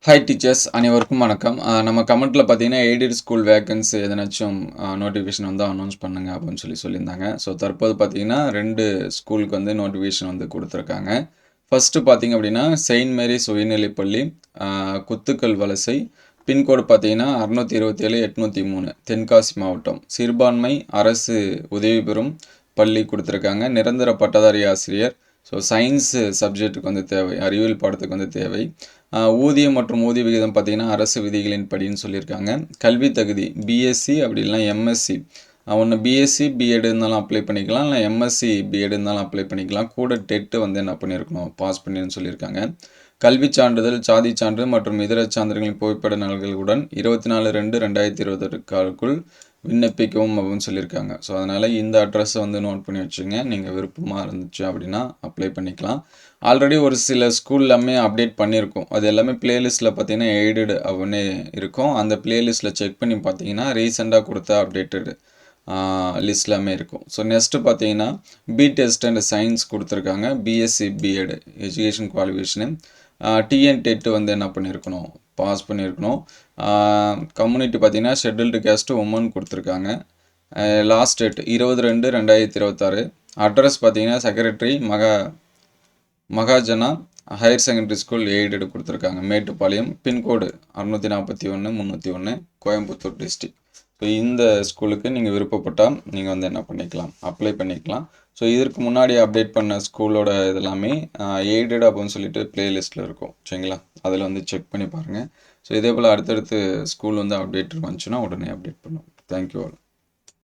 Hi teachers அனைவருக்கும் வணக்கம். நம்ம கமெண்ட்டில் பார்த்தீங்கன்னா எய்டட் ஸ்கூல் வேக்கன்சி எதனாச்சும் நோட்டிஃபிகேஷன் வந்து அனௌன்ஸ் பண்ணுங்க அப்படின்னு சொல்லியிருந்தாங்க. ஸோ தற்போது பார்த்தீங்கன்னா 2 ஸ்கூலுக்கு வந்து நோட்டிஃபிகேஷன் வந்து கொடுத்துருக்காங்க. ஃபஸ்ட்டு பார்த்தீங்க அப்படின்னா செயின்ட் மேரிஸ் உயர்நிலைப்பள்ளி குத்துக்கல் வலசை, பின்கோடு பார்த்தீங்கன்னா 627 803 தென்காசி மாவட்டம். சிறுபான்மை அரசு உதவி பெறும் பள்ளி கொடுத்துருக்காங்க. நிரந்தர பட்டதாரி ஆசிரியர். ஸோ சயின்ஸு சப்ஜெக்ட்டுக்கு வந்து தேவை, அறிவியல் பாடத்துக்கு வந்து தேவை. ஊதியம் மற்றும் ஊதிய விகிதம் பார்த்தீங்கன்னா அரசு விதிகளின் படின்னு சொல்லியிருக்காங்க. கல்வி தகுதி பிஎஸ்சி அப்படி இல்லைனா எம்எஸ்சி. ஒன்று பிஎஸ்சி பிஎட் இருந்தாலும் அப்ளை பண்ணிக்கலாம், இல்லை எம்எஸ்சி பிஎட் இருந்தாலும் அப்ளை பண்ணிக்கலாம். கூட டெட்டு வந்து என்ன பண்ணியிருக்கணும், பாஸ் பண்ணிருன்னு சொல்லியிருக்காங்க. கல்வி சான்றிதழ், சாதி சான்றிதழ் மற்றும் இதர சான்றிதழ்களின் புகைப்பட நகல்களுடன் 24/2/2024க்குள் விண்ணப்பிக்கவும் அப்படின்னு சொல்லியிருக்காங்க. ஸோ அதனால் இந்த அட்ரஸை வந்து நோட் பண்ணி வச்சுங்க. நீங்கள் விருப்பமாக இருந்துச்சு அப்படின்னா அப்ளை பண்ணிக்கலாம். ஆல்ரெடி ஒரு சில ஸ்கூல் எல்லாமே அப்டேட் பண்ணியிருக்கோம். அது எல்லாமே பிளேலிஸ்ட்டில் பார்த்தீங்கன்னா எய்டட் அப்படின்னு இருக்கும். அந்த பிளேலிஸ்ட்டில் செக் பண்ணி பார்த்தீங்கன்னா ரீசெண்டாக கொடுத்த அப்டேட்டட் லிஸ்ட் எல்லாமே இருக்கும். ஸோ நெக்ஸ்ட்டு பார்த்தீங்கன்னா பி டெஸ்ட் அண்ட் சயின்ஸ் கொடுத்துருக்காங்க. பிஎஸ்சி பிஎட் எஜுகேஷன் குவாலிஃபிகேஷனு. டிஎன் டெட்டு வந்து என்ன பண்ணியிருக்கணும், பாஸ் பண்ணியிருக்கணும். கம்யூனிட்டி பார்த்தீங்கன்னா ஷெட்யூல்டு கேஸ்ட்டு உமன் கொடுத்துருக்காங்க. Last date 20/2/2026. அட்ரஸ் பார்த்தீங்கன்னா secretary Mahajana higher secondary school aided கொடுத்துருக்காங்க, Mettupalayam. Pin code 641 301 Coimbatore district. So இந்த ஸ்கூலுக்கு நீங்கள் விருப்பப்பட்டால் நீங்கள் வந்து என்ன பண்ணிக்கலாம், அப்ளை பண்ணிக்கலாம். ஸோ இதற்கு முன்னாடி அப்டேட் பண்ண ஸ்கூலோட இதெல்லாமே எய்டட் அப்படின்னு சொல்லிட்டு பிளேலிஸ்ட்டில் இருக்கும், சரிங்களா? அதில் வந்து செக் பண்ணி பாருங்கள். ஸோ இதே போல் அடுத்தடுத்து ஸ்கூல் வந்து அப்டேட் வந்துச்சுன்னா உடனே அப்டேட் பண்ணுவோம். Thank you all.